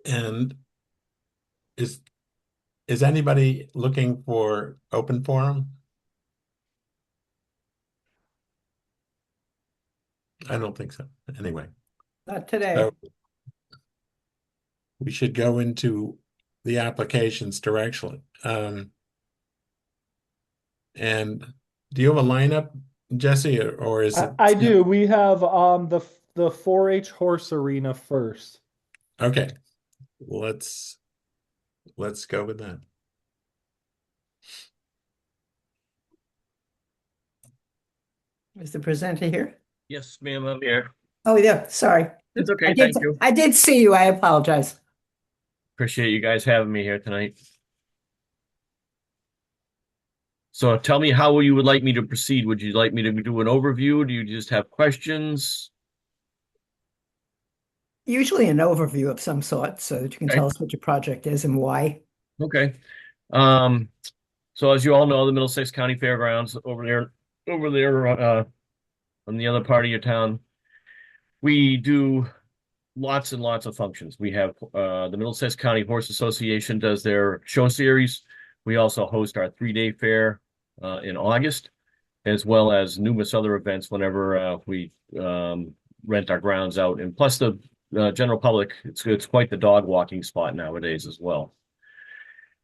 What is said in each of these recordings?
And is is anybody looking for open forum? I don't think so. Anyway, Not today. so we should go into the applications directly. And do you have a lineup, Jesse, or is I, it I still do. We have the 4-H horse arena first. okay? Let's let's go with that. Is the presenter here? Yes, ma'am, I'm here. Oh, yeah. Sorry. It's I okay, did. thank you. I did see you. I apologize. Appreciate you guys having me here tonight. So tell me how you would like me to proceed. Would you like me to do an overview? Do you just have questions? Usually an overview of some sort so that you can Okay. tell us what your project is and why. Okay. Um, so as you all know, the Middlesex County Fairgrounds over there, on the other part of your town, we do lots and lots of functions. We have the Middlesex County Horse Association does their show series. We also host our 3-day fair in August, as well as numerous other events whenever we rent our grounds out. And plus the general public, it's quite the dog walking spot nowadays as well.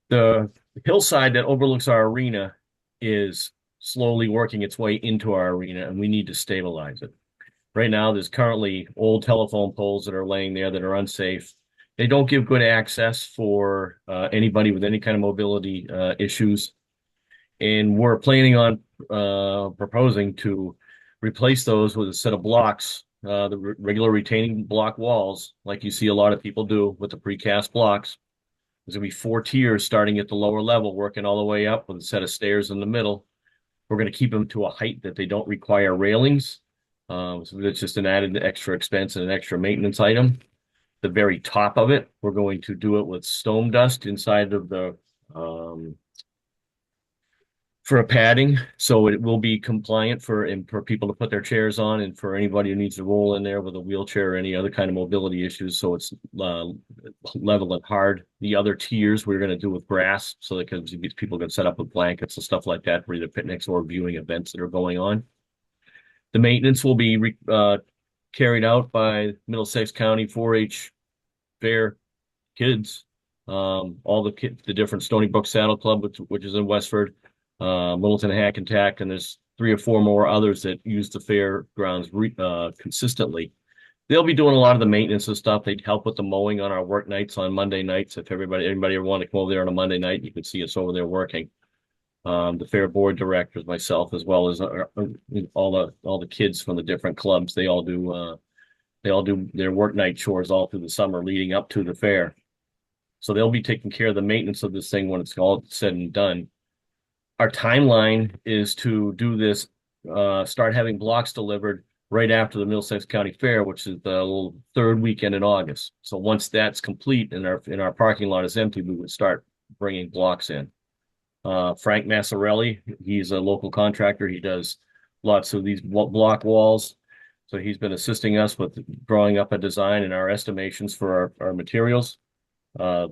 The hillside that overlooks our arena is slowly working its way into our arena, and we need to stabilize it. Right now, there's currently old telephone poles that are laying there that are unsafe. They don't give good access for anybody with any kind of mobility issues. And we're planning on proposing to replace those with a set of blocks, the regular retaining block walls, like you see a lot of people do with the precast blocks. There's going to be 4 tiers starting at the lower level, working all the way up with a set of stairs in the middle. We're going to keep them to a height that they don't require railings. So that's just an added extra expense and an extra maintenance item. The very top of it, we're going to do it with stone dust inside of the for a padding, so it will be compliant for people to put their chairs on, and for anybody who needs to roll in there with a wheelchair or any other kind of mobility issues. So it's level and hard. The other tiers we're going to do with grass, so that people can set up with blankets and stuff like that for either picnics or viewing events that are going on. The maintenance will be carried out by Middlesex County 4-H fair kids. All the different Stony Brook Saddle Club, which is in Westford, Littleton Hackensack, and there's 3 or 4 more others that use the fairgrounds consistently. They'll be doing a lot of the maintenance and stuff. They'd help with the mowing on our work nights on Monday nights. If anybody ever want to come over there on a Monday night, you could see us over there working. The fair board directors, myself, as well as all the kids from the different clubs. They all do their work night chores all through the summer leading up to the fair. So they'll be taking care of the maintenance of this thing when it's all said and done. Our timeline is to do this, start having blocks delivered right after the Middlesex County Fair, which is the little third weekend in August. So once that's complete and our parking lot is empty, we would start bringing blocks in. Frank Massarelli, he's a local contractor. He does lots of these block walls. So he's been assisting us with drawing up a design and our estimations for our materials.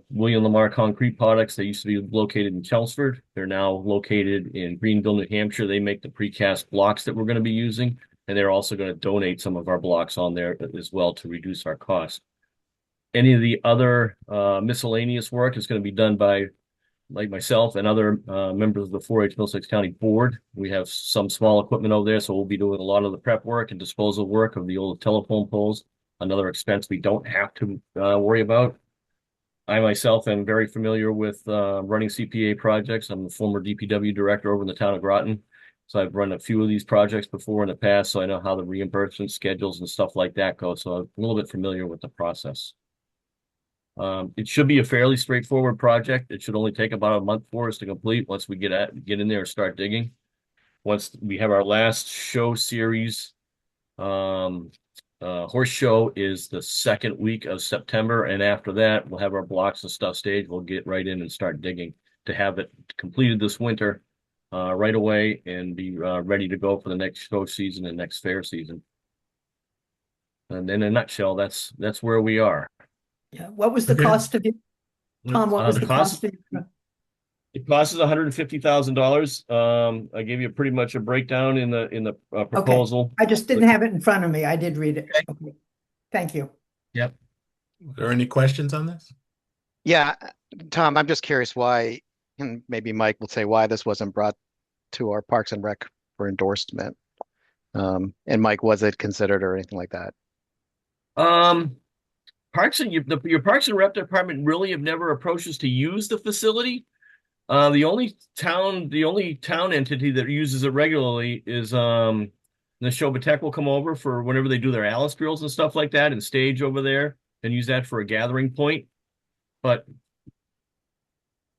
William Lamar Concrete Products, they used to be located in Chelmsford. They're now located in Greenville, New Hampshire. They make the precast blocks that we're going to be using, and they're also going to donate some of our blocks on there as well to reduce our cost. Any of the other miscellaneous work is going to be done by like myself and other members of the 4-H Middlesex County Board. We have some small equipment over there, so we'll be doing a lot of the prep work and disposal work of the old telephone poles. Another expense we don't have to worry about. I myself am very familiar with running CPA projects. I'm the former DPW director over in the town of Groton. So I've run a few of these projects before in the past, so I know how the reimbursement schedules and stuff like that go. So I'm a little bit familiar with the process. It should be a fairly straightforward project. It should only take about a month for us to complete once we get in there and start digging. Once we have our last show series, horse show is the second week of September, and after that, we'll have our blocks and stuff staged. We'll get right in and start digging to have it completed this winter right away and be ready to go for the next show season and next fair season. And in a nutshell, that's where we are. Yeah. What was the Okay. cost of it? Tom, what was The the cost cost of it? it costs us $150,000. I gave you pretty much a breakdown in the Okay. proposal. I just didn't have it in front of me. I did read it. Okay. Okay. Thank you. Yep. Are there any questions on this? Yeah, Tom, I'm just curious why, and maybe Mike will say why this wasn't brought to our Parks and Rec for endorsement. And Mike, was it considered or anything like that? Um, your Parks and Rep department really have never approached us to use the facility. The only town entity that uses it regularly is the Neshoba will come over for whenever they do their Alice drills and stuff like that and stage over there and use that for a gathering point. But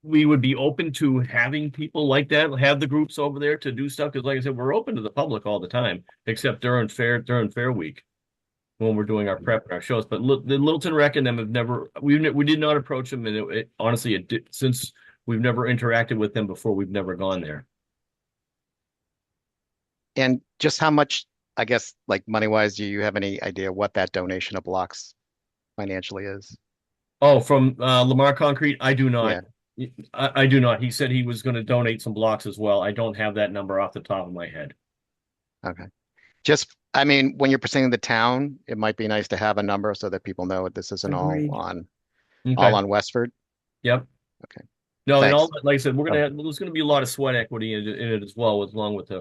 we would be open to having people like that, have the groups over there to do stuff. Because like I said, we're open to the public all the time, except during fair week when we're doing our prep and our shows. But the Littleton Rec and them have never, we did not approach them. And honestly, since we've never interacted with them before, we've never gone there. And just how much, I guess, like money wise, do you have any idea what that donation of blocks financially is? Oh, from Lamar Concrete, I do not. Yeah, I do not. He said he was going to donate some blocks as well. I don't have that number off the top of my head. okay. Just, I mean, when you're presenting the town, it might be nice to have a number so that people know this isn't Agreed. all Okay. on Westford. Yep. Okay, No, and thanks. like I said, Oh, there's going to be a lot of sweat equity in it as well, along with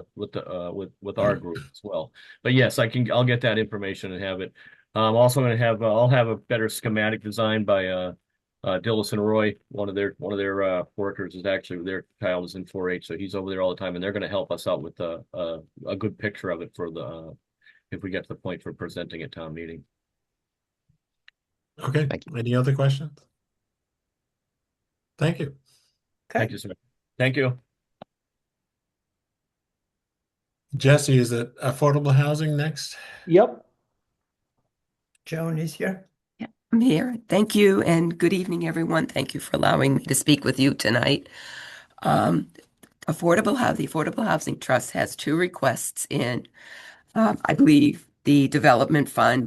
our group as well. But yes, I'll get that information and have it. Also going to have I'll have a better schematic design by Dillis and Roy. One of their workers is actually their child is in 4-H, so he's over there all the time, and they're going to help us out with a good picture of it for the if we get to the point for presenting at town meeting. Okay. thank you. Any other questions? Thank you. Thank Okay. you, sir. Thank you. Jesse, is it affordable housing next? Yep. Joan is here. Yeah, I'm here. Thank you, and good evening, everyone. Thank you for allowing me to speak with you tonight. Um, the Affordable Housing Trust has two requests in. I believe the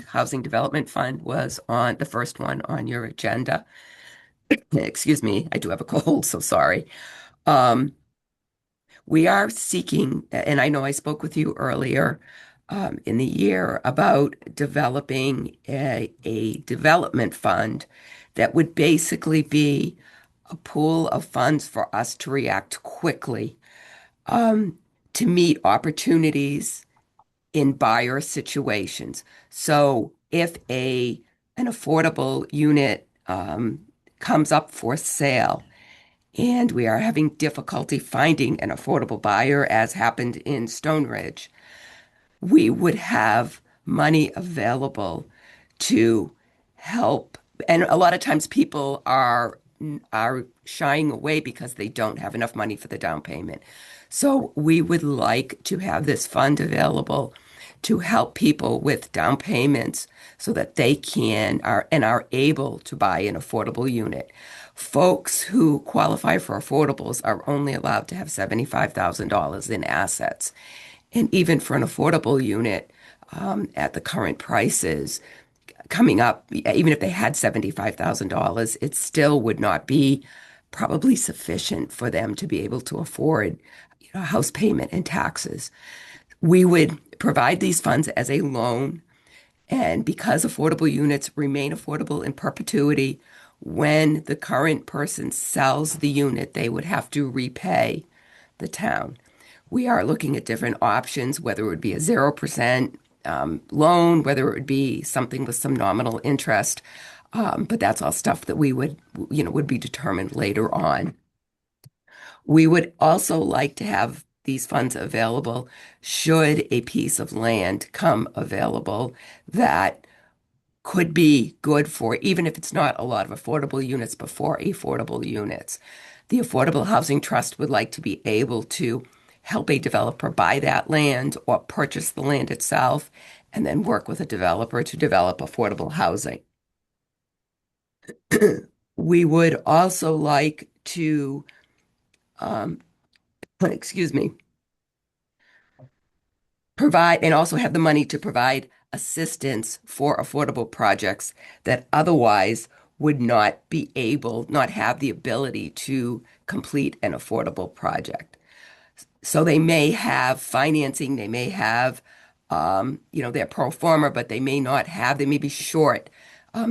Housing Development Fund was on the first one on your agenda. Excuse me, I do have a cold, so sorry. Um, we are seeking, and I know I spoke with you earlier in the year about developing a development fund that would basically be a pool of funds for us to react quickly um, to meet opportunities in buyer situations. So if an affordable unit comes up for sale, and we are having difficulty finding an affordable buyer, as happened in Stone Ridge, we would have money available to help. And a lot of times people are shying away because they don't have enough money for the down payment. So we would like to have this fund available to help people with down payments so that they are able to buy an affordable unit. Folks who qualify for affordables are only allowed to have $75,000 in assets. And even for an affordable unit, at the current prices coming up, even if they had $75,000, it still would not be probably sufficient for them to be able to afford, house payment and taxes. We would provide these funds as a loan, and because affordable units remain affordable in perpetuity, when the current person sells the unit, they would have to repay the town. We are looking at different options, whether it would be a 0% loan, whether it would be something with some nominal interest. But that's all stuff that we would be determined later on. We would also like to have these funds available should a piece of land come available that could be good for, even if it's not a lot of affordable units, but for affordable units. The Affordable Housing Trust would like to be able to help a developer buy that land or purchase the land itself and then work with a developer to develop affordable housing. We would also like to, excuse me, provide and also have the money to provide assistance for affordable projects that otherwise would not have the ability to complete an affordable project. So they may have financing, they may have, their pro forma, but they may be short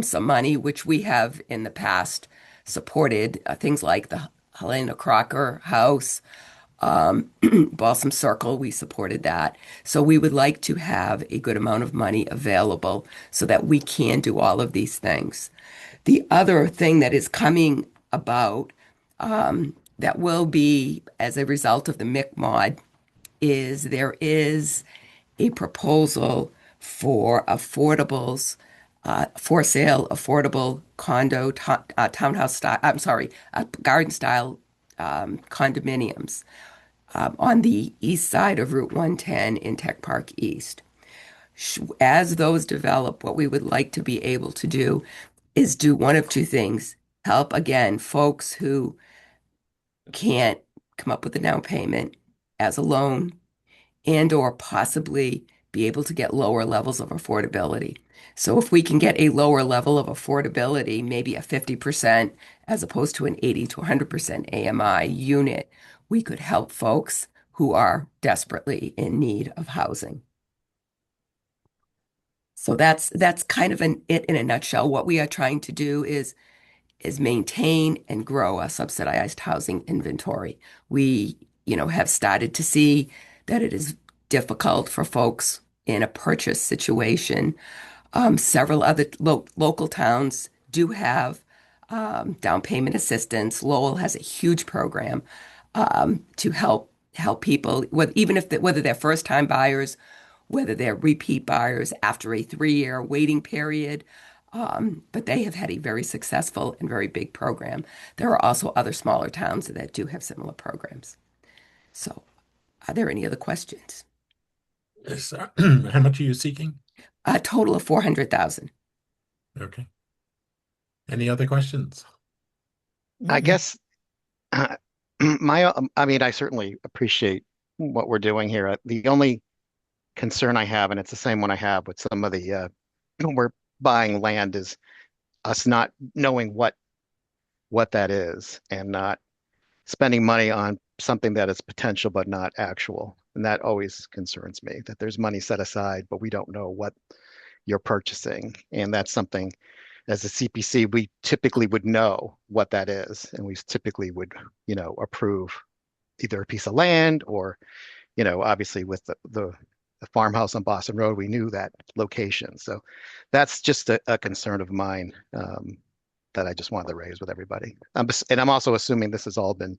some money, which we have in the past supported things like the Helena Crocker House, Balsam Circle, we supported that. So we would like to have a good amount of money available so that we can do all of these things. The other thing that is coming about that will be as a result of the MICMOD is there is a proposal for for sale affordable townhouse style, I'm sorry, garden style condominiums on the east side of Route 110 in Tech Park East. As those develop, what we would like to be able to do is do one of two things. Help, again, folks who can't come up with a down payment as a loan and or possibly be able to get lower levels of affordability. So if we can get a lower level of affordability, maybe a 50% as opposed to an 80 to 100% AMI unit, we could help folks who are desperately in need of housing. So that's kind of it in a nutshell. What we are trying to do is maintain and grow a subsidized housing inventory. We, have started to see that it is difficult for folks in a purchase situation. Several other local towns do have down payment assistance. Lowell has a huge program to help people, whether they're first time buyers, whether they're repeat buyers after a 3-year waiting period. But they have had a very successful and very big program. There are also other smaller towns that do have similar programs. So, are there any other questions? Yes, how much are you seeking? A total of 400,000. Okay. Any other questions? I guess I certainly appreciate what we're doing here. The only concern I have, and it's the same one I have with some of the when we're buying land, is us not knowing what that is and not spending money on something that is potential but not actual. And that always concerns me, that there's money set aside, but we don't know what you're purchasing. And that's something, as a CPC, we typically would know what that is. And we typically would, approve either a piece of land or, obviously with the farmhouse on Boston Road, we knew that location. So that's just a concern of mine that I just wanted to raise with everybody. And I'm also assuming this has all been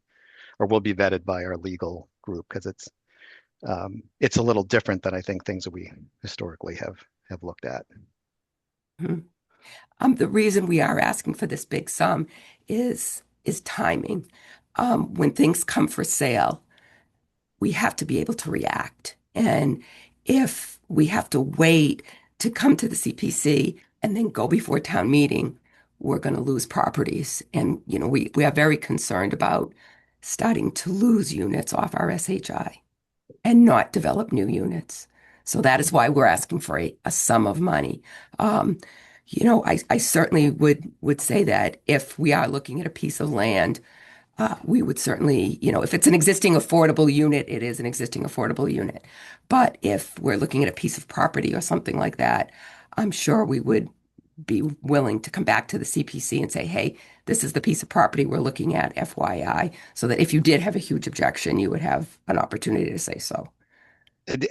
or will be vetted by our legal group because it's a little different than I think things that we historically have looked at. The reason we are asking for this big sum is timing. When things come for sale, we have to be able to react. And if we have to wait to come to the CPC and then go before town meeting, we're going to lose properties. And, we are very concerned about starting to lose units off our SHI and not develop new units. So that is why we're asking for a sum of money. I certainly would say that if we are looking at a piece of land, we would certainly, if it's an existing affordable unit, it is an existing affordable unit. But if we're looking at a piece of property or something like that, I'm sure we would be willing to come back to the CPC and say, hey, this is the piece of property we're looking at, FYI, so that if you did have a huge objection, you would have an opportunity to say so.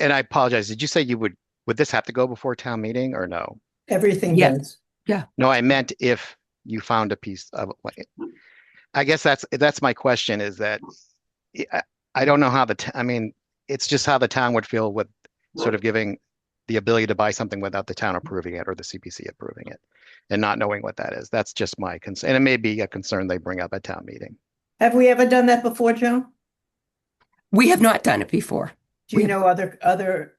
And I apologize. Did you say would this have to go before town meeting or no? Everything Yes. does. Yeah. No, I meant if you found a piece of land. I guess that's my question is that I don't know how it's just how the town would feel with sort of giving the ability to buy something without the town approving it or the CPC approving it and not knowing what that is. That's just my concern. And it may be a concern they bring up at town meeting. Have we ever done that before, Joan? We have not done it before. Do you know other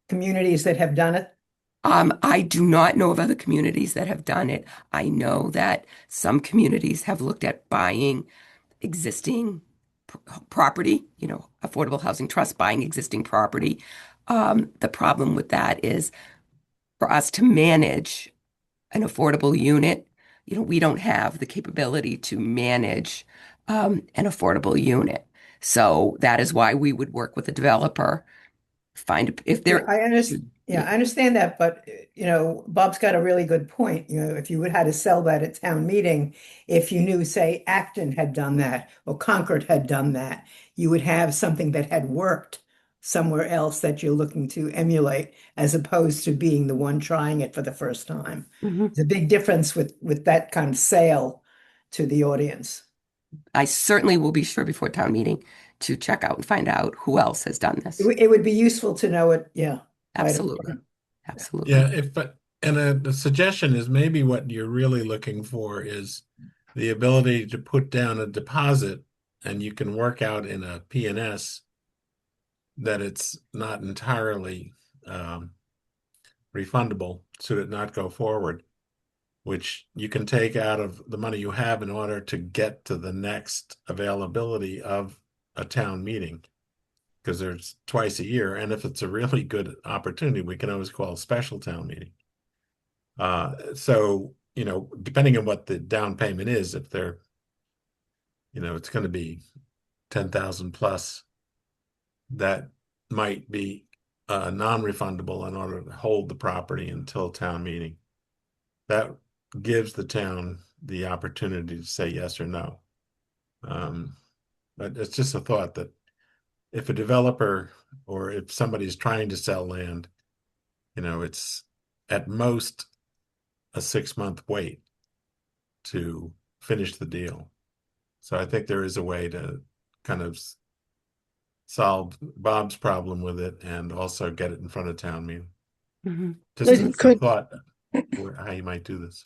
communities that have done it? I do not know of other communities that have done it. I know that some communities have looked at buying existing property, affordable housing trust buying existing property. The problem with that is for us to manage an affordable unit. We don't have the capability to manage an affordable unit. So that is why we would work with a developer, find if Yeah, they're, I understand. Yeah, I understand that, but Bob's got a really good point. If you would had to sell that at town meeting, if you knew, say, Acton had done that or Concord had done that, you would have something that had worked somewhere else that you're looking to emulate, as opposed to being the one trying it for the first time. Mhm. There's a big difference with that kind of sale to the audience. I certainly will be sure before town meeting to check out and find out who else has done It, this. it would be useful to know it, yeah, right up Absolutely. front. Absolutely. Yeah, and the suggestion is maybe what you're really looking for is the ability to put down a deposit, and you can work out in a P&S that it's not entirely refundable, should it not go forward, which you can take out of the money you have in order to get to the next availability of a town meeting. Because there's twice a year, and if it's a really good opportunity, we can always call a special town meeting. So, depending on what the down payment is, if they're, it's going to be 10,000 plus, that might be non-refundable in order to hold the property until town meeting. That gives the town the opportunity to say yes or no. But it's just a thought that if a developer or if somebody's trying to sell land, it's at most a 6-month wait to finish the deal. So I think there is a way to kind of solve Bob's problem with it and also get it in front of town meeting. Mhm. Just Could, some could, thought how you might do this.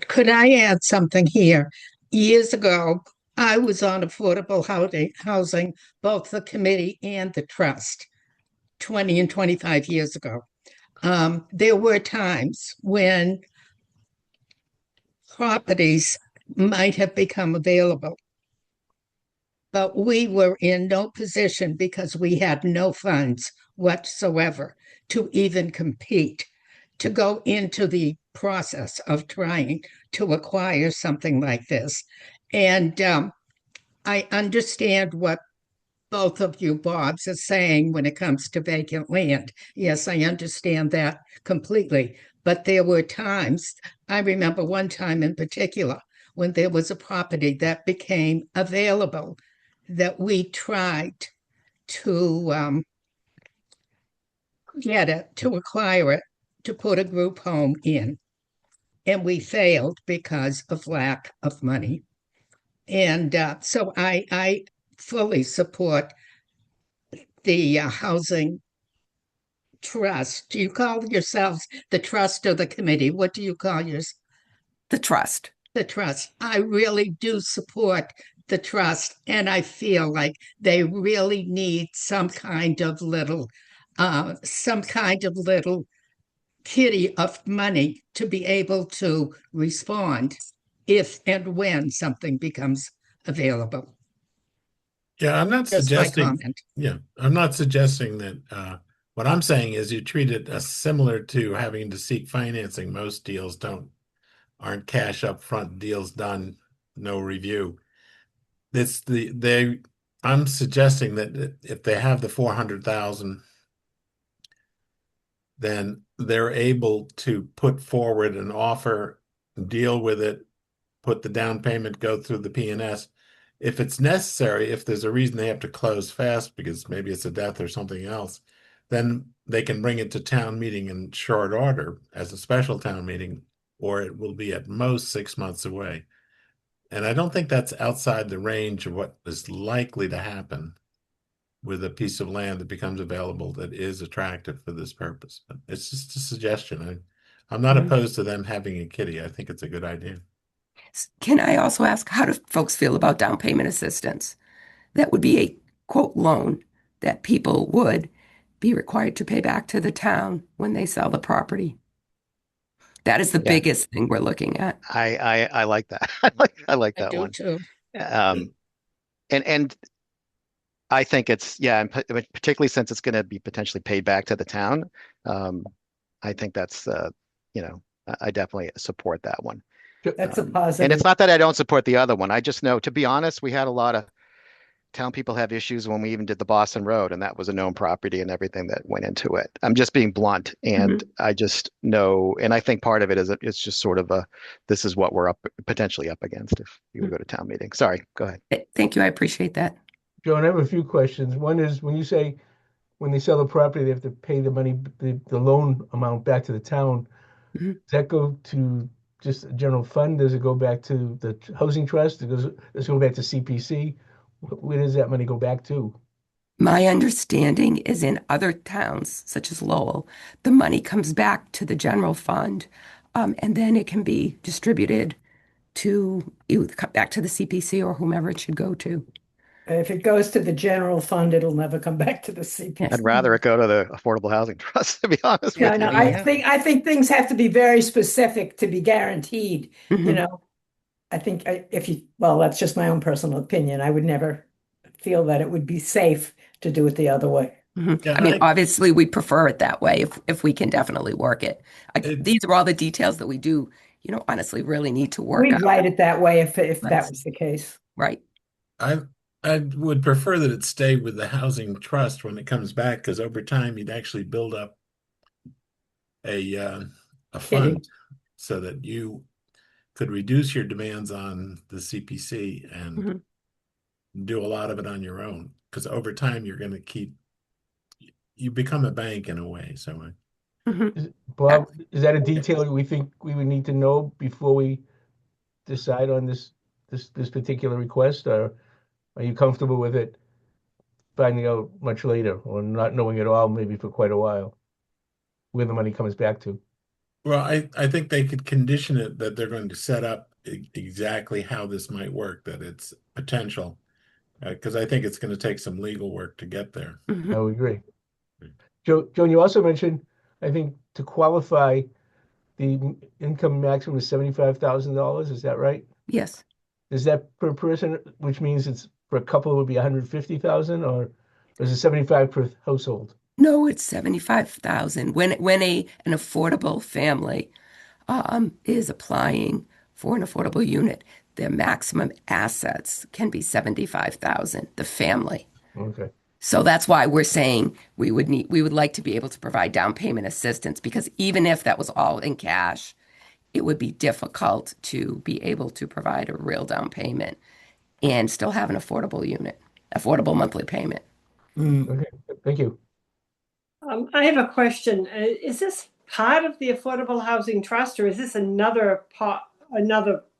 could I add something here? Years ago, I was on affordable housing, both the committee and the trust, 20 and 25 years ago. There were times when properties might have become available, but we were in no position because we had no funds whatsoever to even compete, to go into the process of trying to acquire something like this. And I understand what both of you, Bobs, are saying when it comes to vacant land. Yes, I understand that completely. But there were times, I remember one time in particular, when there was a property that became available that we tried to get it, to acquire it, to put a group home in. And we failed because of lack of money. And so I fully support the housing trust. Do you call yourselves the trust or the committee? What do you call yours? The trust. The trust. I really do support the trust, and I feel like they really need some kind of little kitty of money to be able to respond if and when something becomes available. Yeah, I'm not Just my suggesting, comment. yeah, I'm not suggesting that what I'm saying is you treat it as similar to having to seek financing. Most deals aren't cash up front deals done, no review. I'm suggesting that if they have the 400,000, then they're able to put forward an offer, deal with it, put the down payment, go through the P&S. If it's necessary, if there's a reason they have to close fast because maybe it's a death or something else, then they can bring it to town meeting in short order as a special town meeting, or it will be at most 6 months away. And I don't think that's outside the range of what is likely to happen with a piece of land that becomes available that is attractive for this purpose. But it's just a suggestion. I'm not Mhm. opposed to them having a kitty. I think it's a good idea. Can I also ask, how do folks feel about down payment assistance? That would be a quote loan that people would be required to pay back to the town when they sell the property. That is the Yeah, biggest thing we're looking at. I like that. I like I that do one. too. Um, and I think it's yeah, and particularly since it's going to be potentially paid back to the town. Um, I think that's I definitely support that one. That's a And positive. it's not that I don't support the other one. I just know, to be honest, we had a lot of town people have issues when we even did the Boston Road, and that was a known property and everything that went into it. I'm just being blunt, and Mhm. I just know, and I think part of it is it's just sort of this is what we're potentially up against if you go to town meeting. Sorry, go ahead. Thank you. I appreciate that. Joan, I have a few questions. One is when you say when they sell the property, they have to pay the money, the loan amount back to the town. Mhm. Does that go to just a general fund? Does it go back to the housing trust? Does it go back to CPC? Where does that money go back to? My understanding is in other towns, such as Lowell, the money comes back to the general fund, and then it can be distributed to either back to the CPC or whomever it should go to. If it goes to the general fund, it'll never come back to the Yes. I'd CPC. rather it go to the Affordable Housing Trust, to be honest Yeah, with no, you. Yeah. I think things have to be very specific to be guaranteed. You Mhm. know, I think if you, well, that's just my own personal opinion. I would never feel that it would be safe to do it the other way. Mhm. Yeah, I mean, obviously, we prefer it that way if we can definitely work it. it, These are all the details that we do, honestly, really need to work We'd out. write it that way if that Let's- was the case. Right. I I would prefer that it stay with the housing trust when it comes back, because over time you'd actually build up a uh, a Kidding. fund so that you could reduce your demands on the CPC and Mhm. do a lot of it on your own. Because over time you're going to you become a bank in a way. So Mhm. Bob, is that a detail we think we would need to know before we decide on this particular request, or are you comfortable with it finding out much later, or not knowing at all, maybe for quite a while, where the money comes back to? well, I think they could condition it that they're going to set up exactly how this might work, that it's potential, because I think it's going to take some legal work to get there. Mhm. I would agree. Joan, you also mentioned, I think, to qualify, the income maximum is $75,000. Is that right? Yes. Is that per person, which means it's for a couple it would be 150,000, or is it 75 per household? No, it's 75,000. When an affordable family is applying for an affordable unit, their maximum assets can be 75,000, the family. Okay. So that's why we're saying we would like to be able to provide down payment assistance, because even if that was all in cash, it would be difficult to be able to provide a real down payment and still have an affordable unit, affordable monthly payment. Mm. Okay. Thank you. I have a question. Is this part of the Affordable Housing Trust, or is this another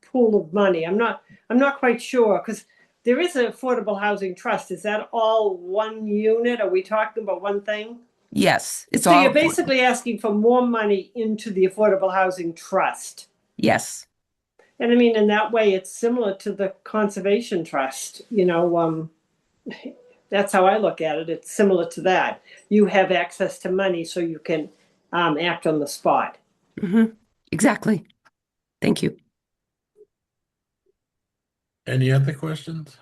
pool of money? I'm not quite sure, because there is an Affordable Housing Trust. Is that all one unit? Are we talking about one thing? Yes, it's So all you're affordable. basically asking for more money into the Affordable Housing Trust. Yes. And I mean, in that way, it's similar to the Conservation Trust. That's how I look at it. It's similar to that. You have access to money so you can act on the spot. Hmm. Exactly. Thank you. Any other questions?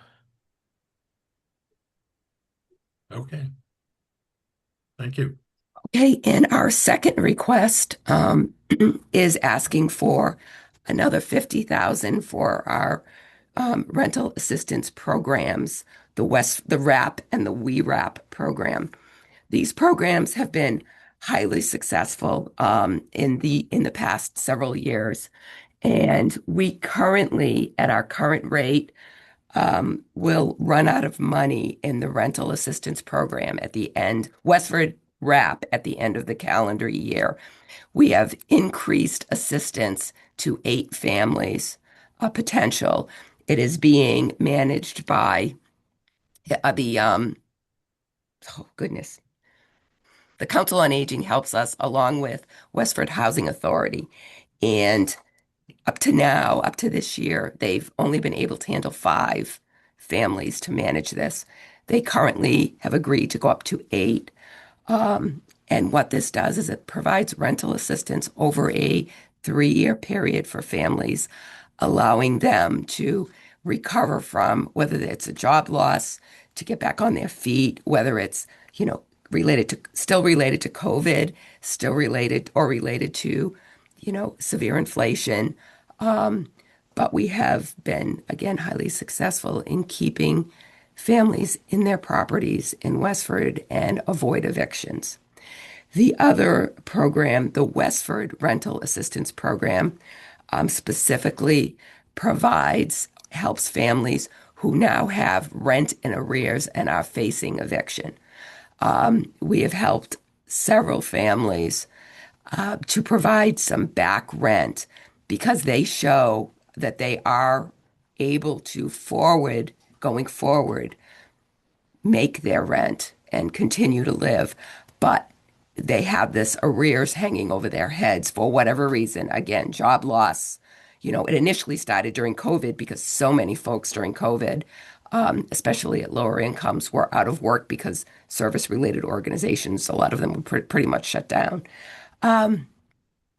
Okay. Thank you. Okay, and our second request is asking for another 50,000 for our rental assistance programs, the RAP and the WeWrap program. These programs have been highly successful in the past several years, and we currently, at our current rate, will run out of money in the rental assistance program at the end, Westford RAP at the end of the calendar year. We have increased assistance to 8 families, potential. It is being managed by oh goodness, the Council on Aging helps us along with Westford Housing Authority. And up to this year, they've only been able to handle 5 families to manage this. They currently have agreed to go up to 8. And what this does is it provides rental assistance over a 3-year period for families, allowing them to recover from whether it's a job loss, to get back on their feet, whether it's, still related to COVID, still related to, severe inflation. But we have been, again, highly successful in keeping families in their properties in Westford and avoid evictions. The other program, the Westford Rental Assistance Program, specifically helps families who now have rent in arrears and are facing eviction. We have helped several families to provide some back rent because they show that they are able to going forward, make their rent and continue to live. But they have this arrears hanging over their heads for whatever reason. Again, job loss. It initially started during COVID because so many folks during COVID, especially at lower incomes, were out of work because service-related organizations, a lot of them were pretty much shut down.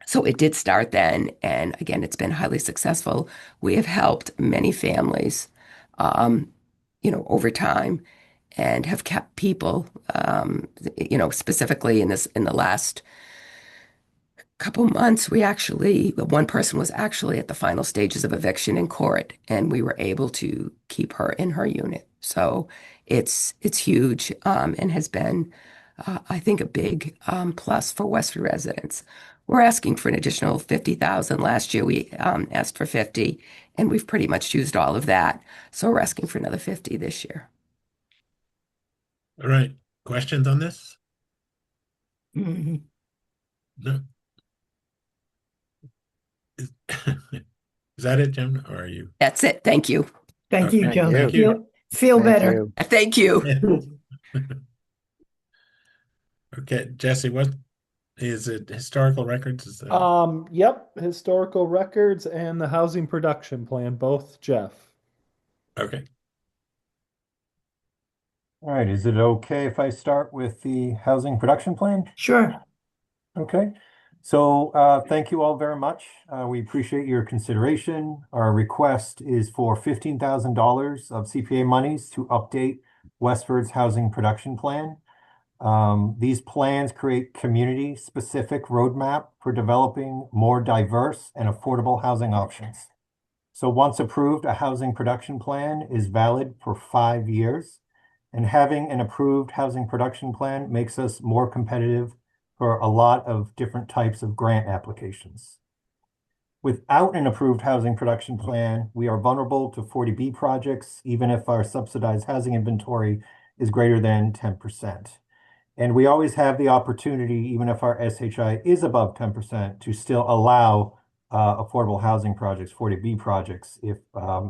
So it did start then, and again, it's been highly successful. We have helped many families, over time, and have kept people, specifically in the last couple months. One person was actually at the final stages of eviction in court, and we were able to keep her in her unit. So it's huge, and has been, I think, a big plus for Westford residents. We're asking for an additional 50,000. Last year we asked for 50, and we've pretty much used all of that. So we're asking for another 50 this year. All right. Questions on this? Mhm. No. Is, is that it, Jim? Or are you? That's it. Thank you. Thank you, Okay, Joan. thank you. Feel Thank better. you. Thank you. Yeah. Okay, Jesse, what is it? Historical records? Is that... Yep, historical records and the housing production plan, both Jeff. Okay. All right, is it okay if I start with the housing production plan? Sure. Okay, so thank you all very much. We appreciate your consideration. Our request is for $15,000 of CPA monies to update Westford's housing production plan. These plans create community-specific roadmap for developing more diverse and affordable housing options. So once approved, a housing production plan is valid for 5 years. And having an approved housing production plan makes us more competitive for a lot of different types of grant applications. Without an approved housing production plan, we are vulnerable to 40B projects, even if our subsidized housing inventory is greater than 10%. And we always have the opportunity, even if our SHI is above 10%, to still allow affordable housing projects, 40B projects, if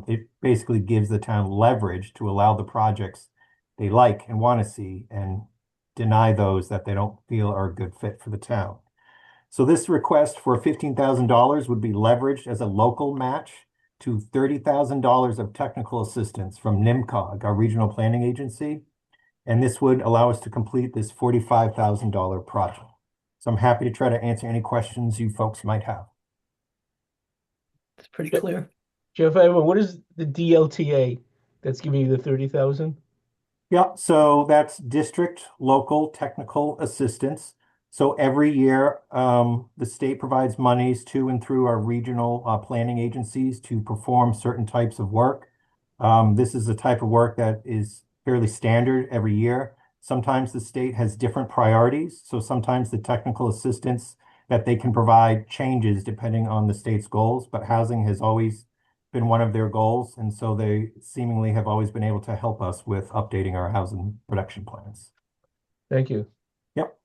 it basically gives the town leverage to allow the projects they like and want to see and deny those that they don't feel are a good fit for the town. So this request for $15,000 would be leveraged as a local match to $30,000 of technical assistance from NIMCOG, our regional planning agency. And this would allow us to complete this $45,000 project. So I'm happy to try to answer any questions you folks might have. It's pretty clear. Jeff, I have one. What is the DLTA that's giving you the 30,000? Yeah, so that's District Local Technical Assistance. So every year, the state provides monies to and through our regional planning agencies to perform certain types of work. This is a type of work that is fairly standard every year. Sometimes the state has different priorities. So sometimes the technical assistance that they can provide changes depending on the state's goals, but housing has always been one of their goals. And so they seemingly have always been able to help us with updating our housing production plans. Thank you. Yep.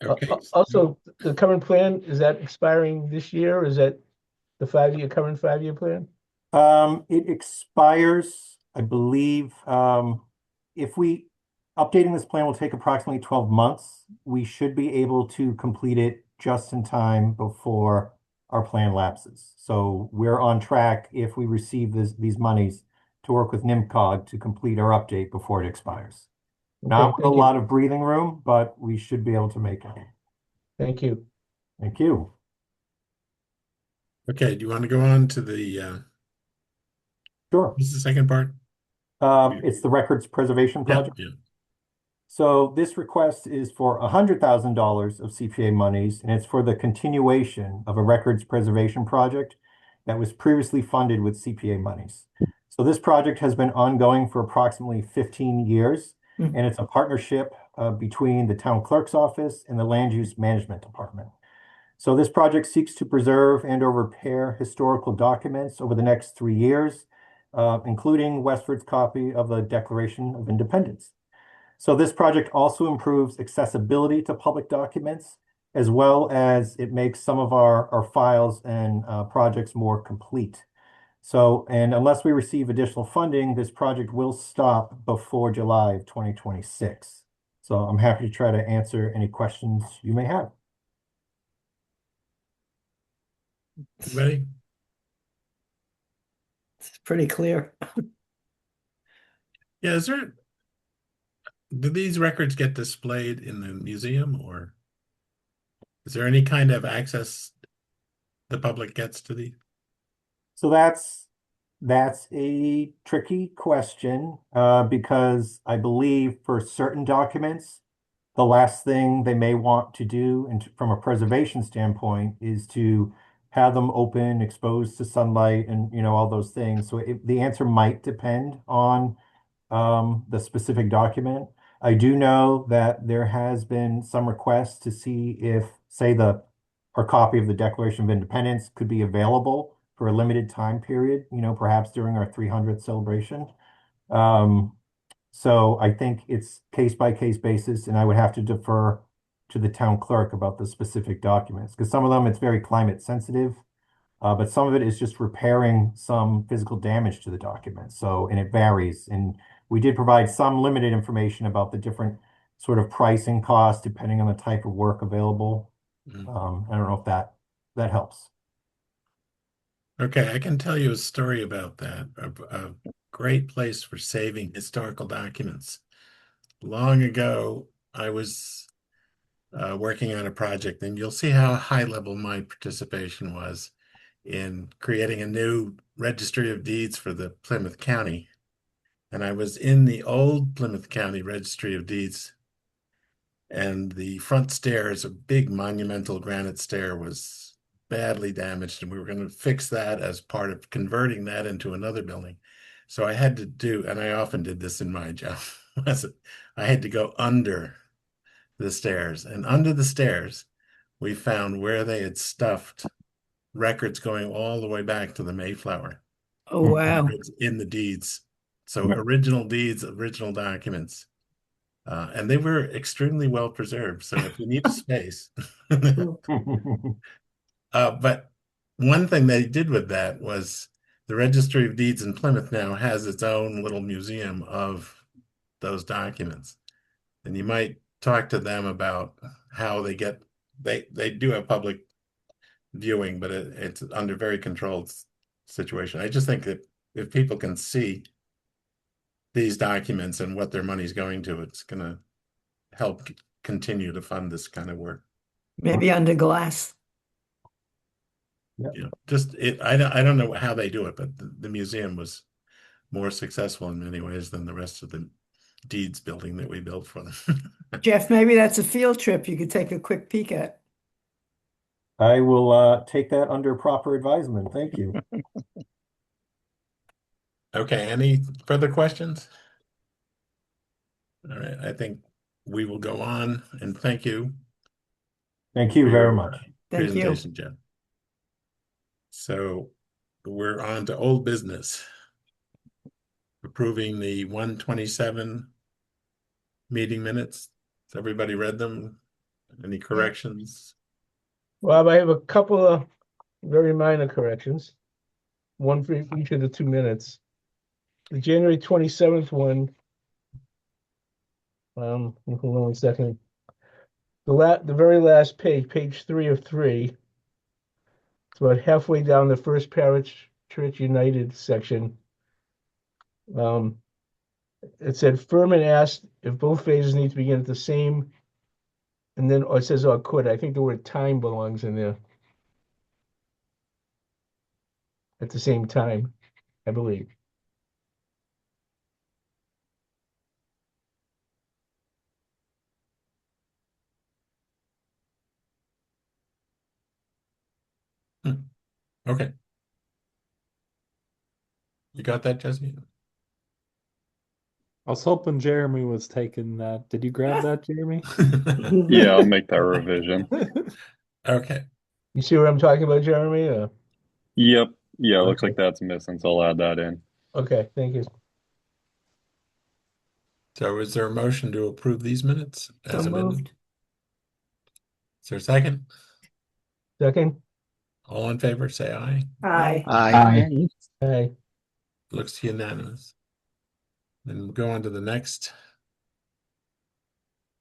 Okay. Also, the current plan, is that expiring this year? Or is that the current 5-year plan? It expires, I believe, updating this plan will take approximately 12 months. We should be able to complete it just in time before our plan lapses. So we're on track if we receive these monies to work with NIMCOG to complete our update before it expires. Not a lot of breathing room, but we should be able to make it. Thank you. Thank you. Okay, do you want to go on to the Sure. what's the second part? It's the records preservation project. Yeah. So this request is for $100,000 of CPA monies, and it's for the continuation of a records preservation project that was previously funded with CPA monies. So this project has been ongoing for approximately 15 years, and it's a partnership between the town clerk's office and the land use management department. So this project seeks to preserve and or repair historical documents over the next 3 years, including Westford's copy of the Declaration of Independence. So this project also improves accessibility to public documents, as well as it makes some of our files and projects more complete. So, and unless we receive additional funding, this project will stop before July of 2026. So I'm happy to try to answer any questions you may have. Ready? It's pretty clear. Yeah, do these records get displayed in the museum, or is there any kind of access the public gets to these? So that's a tricky question because I believe for certain documents, the last thing they may want to do from a preservation standpoint is to have them open, exposed to sunlight and, all those things. So the answer might depend on the specific document. I do know that there has been some requests to see if, say, our copy of the Declaration of Independence could be available for a limited time period, perhaps during our 300th celebration. So I think it's case by case basis, and I would have to defer to the town clerk about the specific documents, because some of them it's very climate sensitive, but some of it is just repairing some physical damage to the document. So, and it varies. And we did provide some limited information about the different sort of pricing costs depending on the type of work available. I don't know if that helps. Okay, I can tell you a story about that. A great place for saving historical documents. Long ago, I was working on a project, and you'll see how high level my participation was in creating a new registry of deeds for the Plymouth County. And I was in the old Plymouth County Registry of Deeds, and the front stairs, a big monumental granite stair, was badly damaged, and we were going to fix that as part of converting that into another building. So I had to do, and I often did this in my job, I had to go under the stairs, and under the stairs, we found where they had stuffed records going all the way back to the Mayflower. Oh, wow. In the deeds. So original deeds, original documents. And they were extremely well preserved. So if you need a space. But one thing they did with that was the Registry of Deeds in Plymouth now has its own little museum of those documents. And you might talk to them about how they do have public viewing, but it's under very controlled situation. I just think that if people can see these documents and what their money's going to, it's going to help continue to fund this kind of work. Maybe under glass. I don't know how they do it, but the museum was more successful in many ways than the rest of the deeds building that we built for them. Jeff, maybe that's a field trip you could take a quick peek at. I will take that under proper advisement. Thank you. Okay, any further questions? All right, I think we will go on, and thank you. Thank you very much. Thank you. Presentation, Jeff. So we're on to old business. Approving the 127 meeting minutes. Has everybody read them? Any corrections? Well, I have a couple of very minor corrections. One for each of the 2 minutes. The January 27th one, hold on 1 second. The very last page, page 3 of 3. It's about halfway down the First Parish Church United section. It said Furman asked if both phases need to begin at the same, and then it says or could. I think the word time belongs in there. At the same time, I believe. . 'Cause Okay. You got that, Jesse? I was hoping Jeremy was taking that. Did you grab that, Jeremy? Yeah, I'll make that revision. Okay. You see what I'm talking about, Jeremy? Yep. Yeah, looks Okay. like that's missing, so I'll add that in. Okay, thank you. So is there a motion to approve these minutes So as amended? moved. Is there a second? Second? All in favor, say aye. Aye. Aye. Aye. Looks unanimous. Then we'll go on to the next.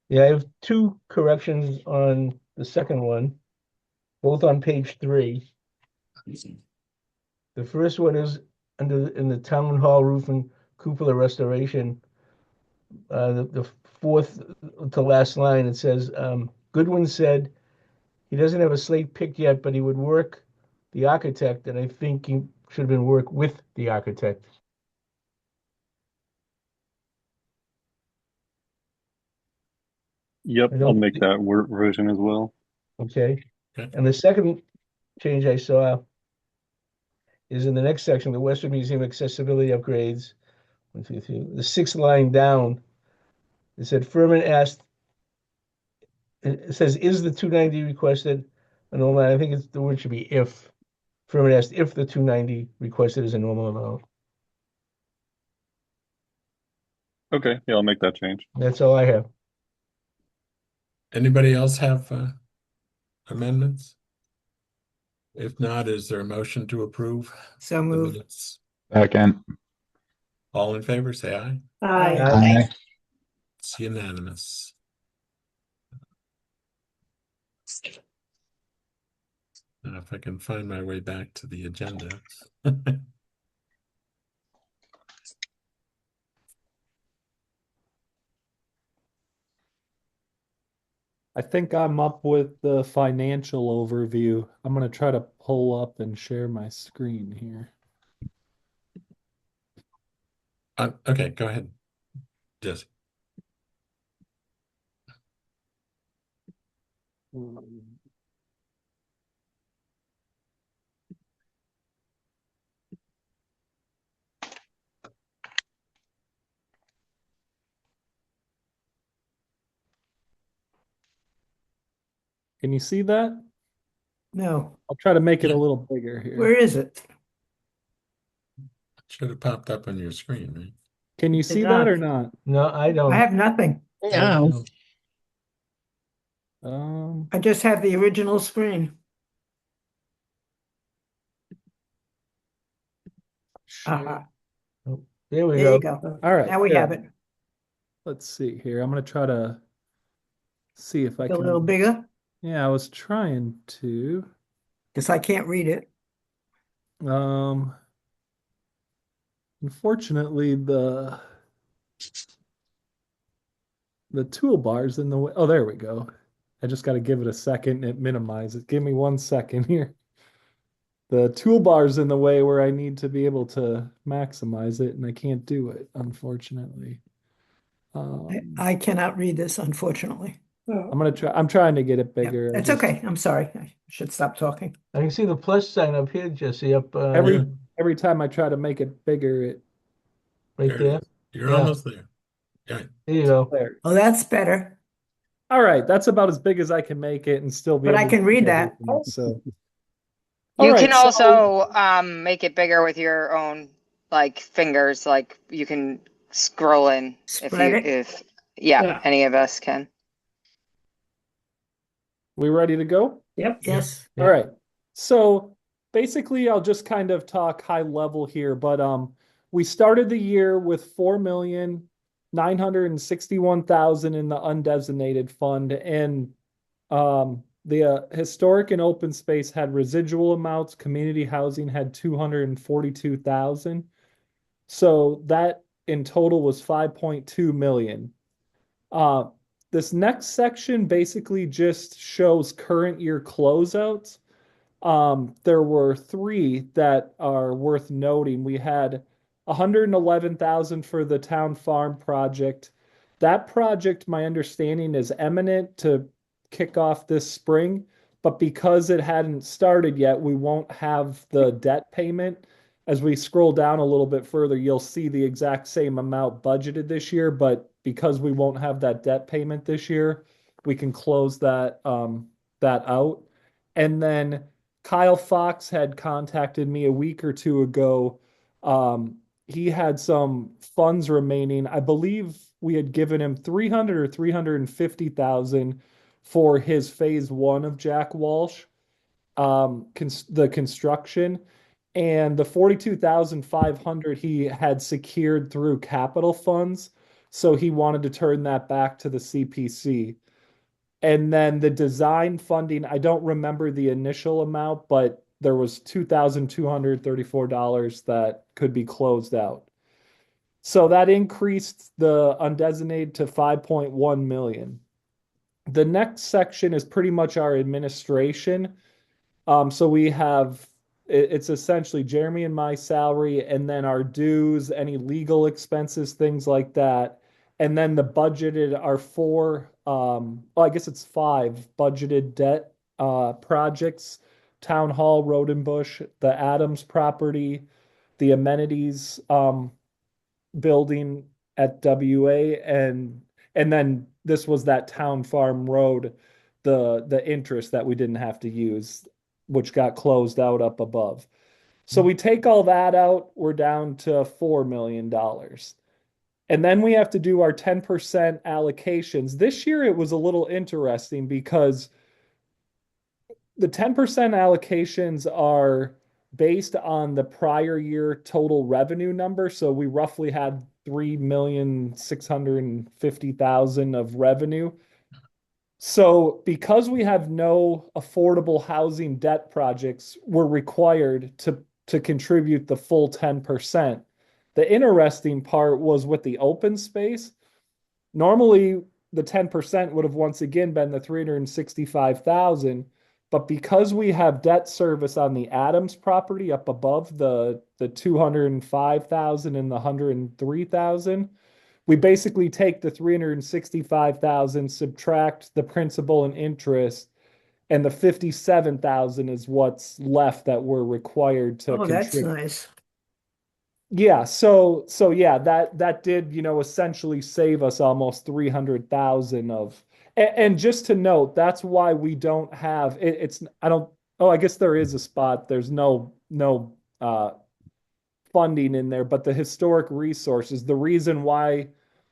Yeah, I have two corrections on the second one, both on page 3. The first one is in the town hall roof and cupola restoration. The fourth to last line, it says, Goodwin said he doesn't have a slate picked yet, but he would work the architect, and I think he should have been work with the architect. Yep, I I'll don't make think- that word version as well. Okay. Okay. And the second change I saw is in the next section, the Western Museum accessibility upgrades. 1, 2, 3. The 6th line down, it said Furman asked, it says, is the 290 requested a normal? I think the word should be if. Furman asked if the 290 requested is a normal amount. Okay, yeah, I'll make that change. That's all I have. Anybody else have amendments? If not, is there a motion to approve So the moved. minutes? Second. All in favor, say aye. Aye. Aye. It's unanimous. Now, if I can find my way back to the agenda. I think I'm up with the financial overview. I'm going to try to pull up and share my screen here. Okay, go ahead, Jesse. Can you see that? No. I'll try to make it a Yeah. little bigger here. Where is it? Should have popped up on your screen, right? Can you see that or not? No, I don't. I have nothing. No. I just have the original screen. Share. There we There you go. go. All right. Now we good. have it. Let's see here. I'm going to try to see if I A can. little bigger Yeah, I was trying to. because I can't read it. Unfortunately, the toolbar's in the way. Oh, there we go. I just got to give it a second and minimize it. Give me 1 second here. The toolbar's in the way where I need to be able to maximize it, and I can't do it, unfortunately. I cannot read this, unfortunately. I'm gonna try. I'm trying to get it Yeah, bigger. that's okay. I'm sorry. I should stop talking. I can see the plus sign up here, Jesse, up Every time I try to make it bigger, it right there. You're Yeah. almost there. Yeah. There you go. there. Oh, that's better. All right, that's about as big as I can make it and still be But I able can to read see that. everything, so. You All can right, so- also make it bigger with your own like fingers. Like you can scroll in Spread it. if yeah, Yeah. any of us can. we ready to go? Yep. Yes. Yeah. All right. So basically, I'll just kind of talk high level here, but we started the year with 4,961,000 in the undesignated fund, and the historic and open space had residual amounts. Community housing had 242,000. So that in total was 5.2 million. This next section basically just shows current year closeouts. There were 3 that are worth noting. We had 111,000 for the town farm project. That project, my understanding, is imminent to kick off this spring. but because it hadn't started yet, we won't have the debt payment. As we scroll down a little bit further, you'll see the exact same amount budgeted this year, but because we won't have that debt payment this year, we can close that out. And then Kyle Fox had contacted me a week or two ago. He had some funds remaining. I believe we had given him 300 or 350,000 for his phase one of Jack Walsh, the construction, and the 42,500 he had secured through capital funds. So he wanted to turn that back to the CPC. And then the design funding, I don't remember the initial amount, but there was $2,234 that could be closed out. So that increased the undesignated to 5.1 million. The next section is pretty much our administration. So we have it's essentially Jeremy and my salary, and then our dues, any legal expenses, things like that. And then the budgeted are four, well, I guess it's five budgeted debt projects: Town Hall, Road and Bush, the Adams property, the amenities building at WA, and then this was that Town Farm Road, the interest that we didn't have to use, which got closed out up above. So we take all that out, we're down to $4 million. And then we have to do our 10% allocations. This year it was a little interesting because the 10% allocations are based on the prior year total revenue number. So we roughly had 3,650,000 of revenue. So because we have no affordable housing debt projects, we're required to contribute the full 10%. The interesting part was with the open space. Normally, the 10% would have once again been the 365,000, but because we have debt service on the Adams property up above the 205,000 and the 103,000, we basically take the 365,000, subtract the principal and interest, and the 57,000 is what's left that we're required to That's contribute. nice. Yeah, so yeah, that did, essentially save us almost 300,000 of, and just to note, that's why we don't have it's I don't, oh, I guess there is a spot. There's no funding in there, but the historic resources, the reason why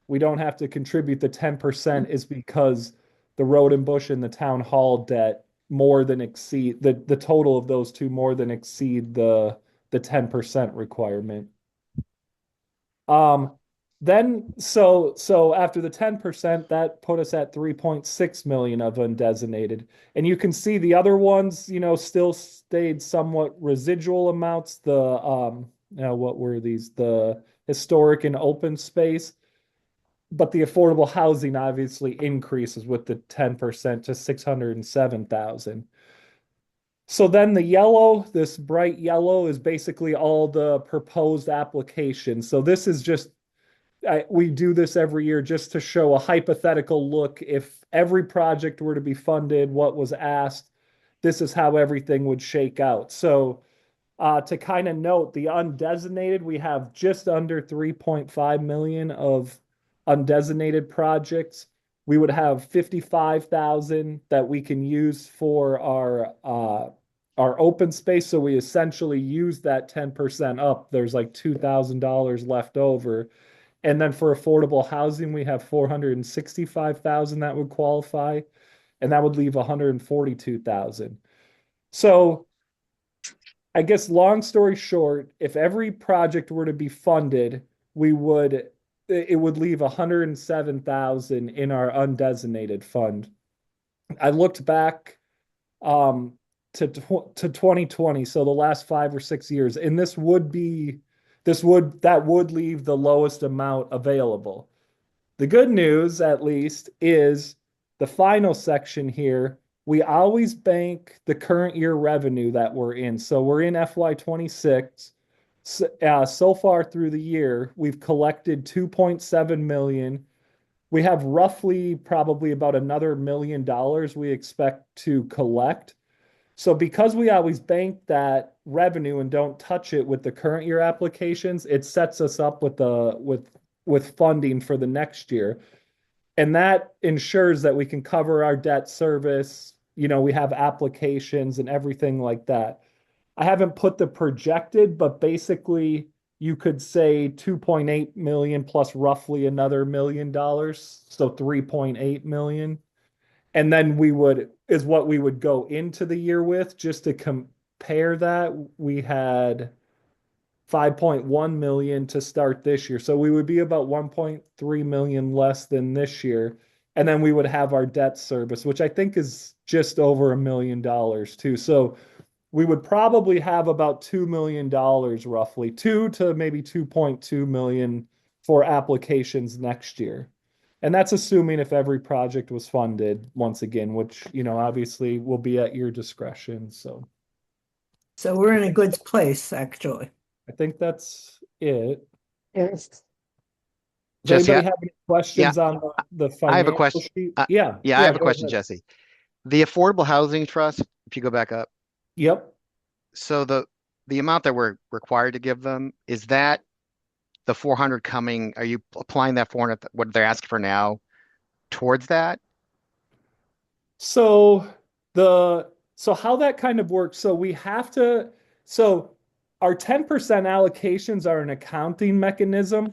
we don't have to contribute the 10% is because the Road and Bush and the Town Hall debt more than exceed the total of those two more than exceed the 10% requirement. Then so after the 10%, that put us at 3.6 million of undesignated. And you can see the other ones, still stayed somewhat residual amounts. What were these? The historic and open space. But the affordable housing obviously increases with the 10% to 607,000. So then the yellow, this bright yellow, is basically all the proposed applications. So this is just, we do this every year just to show a hypothetical look. If every project were to be funded, what was asked, this is how everything would shake out. So to kind of note, the undesignated, we have just under 3.5 million of undesignated projects. We would have 55,000 that we can use for our open space. So we essentially use that 10% up. There's like $2,000 left over. And then for affordable housing, we have 465,000 that would qualify, and that would leave 142,000. So I guess long story short, if every project were to be funded, it would leave 107,000 in our undesignated fund. I looked back to 2020, so the last 5 or 6 years, and that would leave the lowest amount available. The good news, at least, is the final section here. We always bank the current year revenue that we're in. So we're in FY26. So far through the year, we've collected 2.7 million. We have roughly probably about another $1 million we expect to collect. So because we always bank that revenue and don't touch it with the current year applications, it sets us up with with funding for the next year. And that ensures that we can cover our debt service. We have applications and everything like that. I haven't put the projected, but basically you could say 2.8 million plus roughly another $1 million, so 3.8 million. And then is what we would go into the year with. Just to compare that, we had 5.1 million to start this year. So we would be about 1.3 million less than this year. And then we would have our debt service, which I think is just over $1 million too. So we would probably have about $2 million roughly, 2 to maybe 2.2 million for applications next year. And that's assuming if every project was funded once again, which, obviously will be at your discretion. So So we're in a good place, actually. I think that's it. Yes. Does Jesse, anybody have any questions on the I have a financial question. sheet? I Yeah. have a Go question, ahead. Jesse. The Affordable Housing Trust, if you go back up, Yep. so the amount that we're required to give them, is that the 400 coming? Are you applying that 400, what they're asking for now, towards that? So so how that kind of works, so our 10% allocations are an accounting mechanism.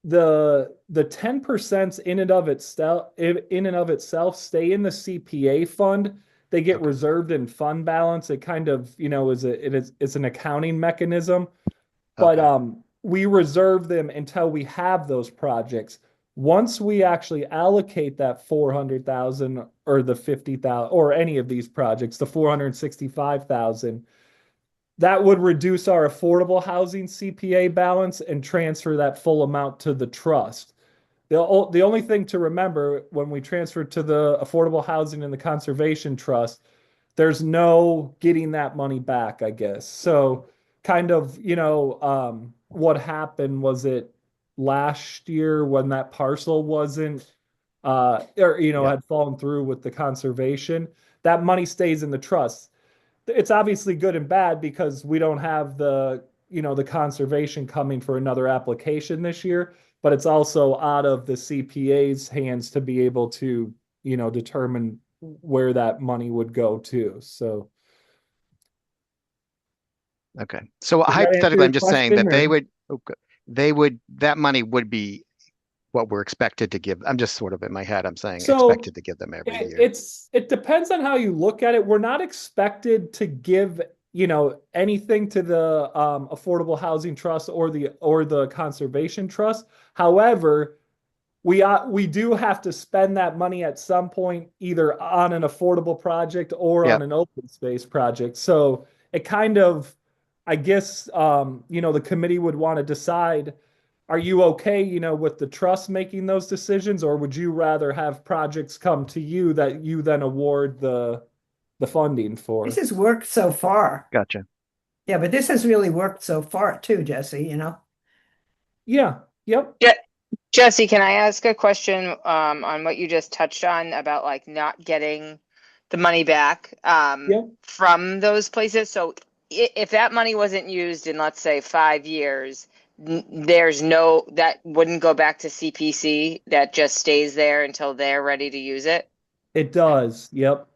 The 10% in and of itself stay in the CPA fund. They get Okay. reserved in fund balance. It kind of, it's an accounting mechanism. But Okay. we reserve them until we have those projects. Once we actually allocate that 400,000 or the 50,000 or any of these projects, the 465,000, that would reduce our affordable housing CPA balance and transfer that full amount to the trust. The only thing to remember when we transfer to the affordable housing and the conservation trust, there's no getting that money back, I guess. So kind of, what happened was it last year when that parcel wasn't or Yep. had fallen through with the conservation, that money stays in the trust. It's obviously good and bad because we don't have the conservation coming for another application this year, but it's also out of the CPA's hands to be able to, determine where that money would go to. So Okay. So does that answer hypothetically, your I'm just saying question that or? that money would be what we're expected to give. I'm just sort of in my head, I'm saying So expected to give them every it, year. it's it depends on how you look at it. We're not expected to give, anything to the affordable housing trust or the conservation trust. However, we do have to spend that money at some point, either on an affordable project or on Yep. an open space project. So it kind of, I guess, the committee would want to decide, are you okay, with the trust making those decisions, or would you rather have projects come to you that you then award the funding This for? has worked so far. Gotcha. Yeah, but this has really worked so far too, Jesse. Yeah. Yep. Jesse, can I ask a question on what you just touched on about like not getting the money back Yep. from those places? So if that money wasn't used in, let's say, 5 years, that wouldn't go back to CPC. That just stays there until they're ready to use it. It does. Yep.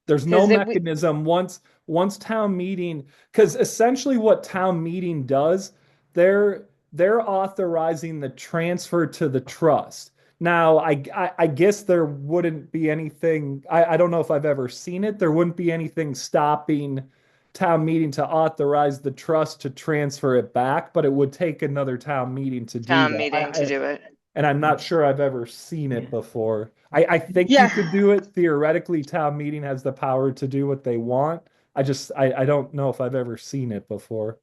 There's no Because mechanism once town meeting, because essentially what town meeting does, they're authorizing the transfer to the trust. Now, I guess there wouldn't be anything, I don't know if I've ever seen it. There wouldn't be anything stopping town meeting to authorize the trust to transfer it back, but it would take another town meeting to do town that. meeting to do it. And I'm not sure I've ever seen it before. I think you Yeah. could do it. Theoretically, town meeting has the power to do what they want. I don't know if I've ever seen it before.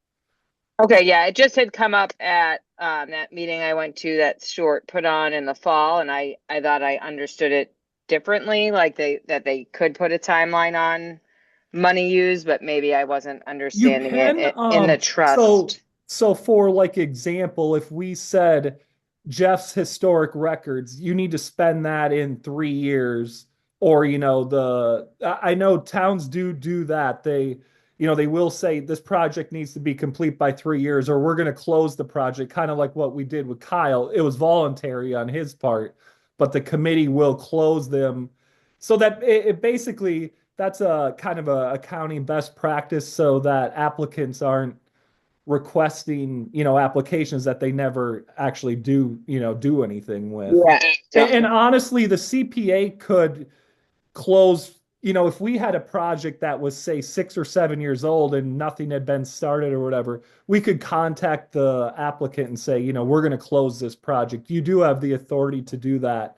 Okay, yeah, it just had come up at that meeting I went to that Stuart put on in the fall, and I thought I understood it differently, like that they could put a timeline on money used, but maybe I wasn't You understanding can it in the so trust. so for like example, if we said Jeff's historic records, you need to spend that in 3 years. Or, I know towns do that. They will say this project needs to be complete by 3 years, or we're going to close the project, kind of like what we did with Kyle. It was voluntary on his part, but the committee will close them so that it basically that's a kind of a accounting best practice so that applicants aren't requesting, applications that they never actually do anything with. Yeah. And honestly, the CPA could close, if we had a project that was, say, 6 or 7 years old and nothing had been started or whatever, we could contact the applicant and say, we're going to close this project. You do have the authority to do that,